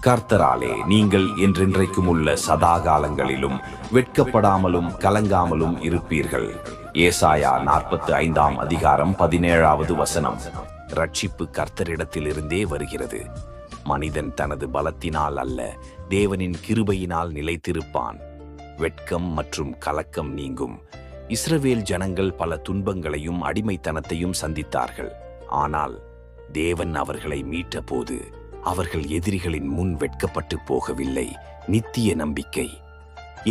கர்த்தராலே நீங்கள் என்றென்றைக்கும் உள்ள சதாகாலங்களிலும் வெட்கப்படாமலும் கலங்காமலும் இருப்பீர்கள். ஏசாயா 45 அதிகாரம் 17வது வசனம். ரட்சிப்பு கர்த்தரிடத்திலிருந்தே வருகிறது. மனிதன் தனது பலத்தினால் அல்ல, தேவனின் கிருபையினால் நிலைத்திருப்பான். வெட்கம் மற்றும் கலக்கம் நீங்கும். இஸ்ரவேல் ஜனங்கள் பல துன்பங்களையும் அடிமைத்தனத்தையும் சந்தித்தார்கள். ஆனால் தேவன் அவர்களை மீட்ட போது அவர்கள் எதிரிகளின் முன் வெட்கப்பட்டு போகவில்லை. நித்திய நம்பிக்கை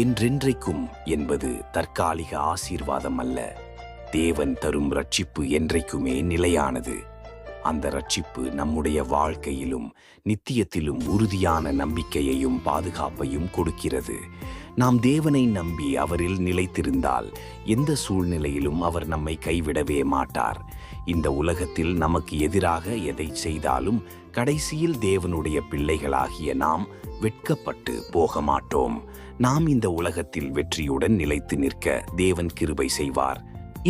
என்றென்றைக்கும் என்பது தற்காலிக ஆசீர்வாதம் அல்ல. தேவன் தரும் ரட்சிப்பு என்றைக்குமே நிலையானது. அந்த ரட்சிப்பு நம்முடைய வாழ்க்கையிலும் நித்தியத்திலும் உறுதியான நம்பிக்கையையும் பாதுகாப்பையும் கொடுக்கிறது. நாம் தேவனை நம்பி அவரில் நிலைத்திருந்தால் எந்த சூழ்நிலையிலும் அவர் நம்மை கைவிடவே மாட்டார். இந்த உலகத்தில் நமக்கு எதிராக எதை செய்தாலும் கடைசியில் தேவனுடைய பிள்ளைகளாகிய நாம் வெட்கப்பட்டு போக மாட்டோம். நாம் இந்த உலகத்தில் வெற்றியுடன் நிலைத்து நிற்க தேவன் கிருபை செய்வார்.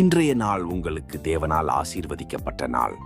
இன்றைய நாள் உங்களுக்கு தேவனால் ஆசீர்வதிக்கப்பட்ட நாள்.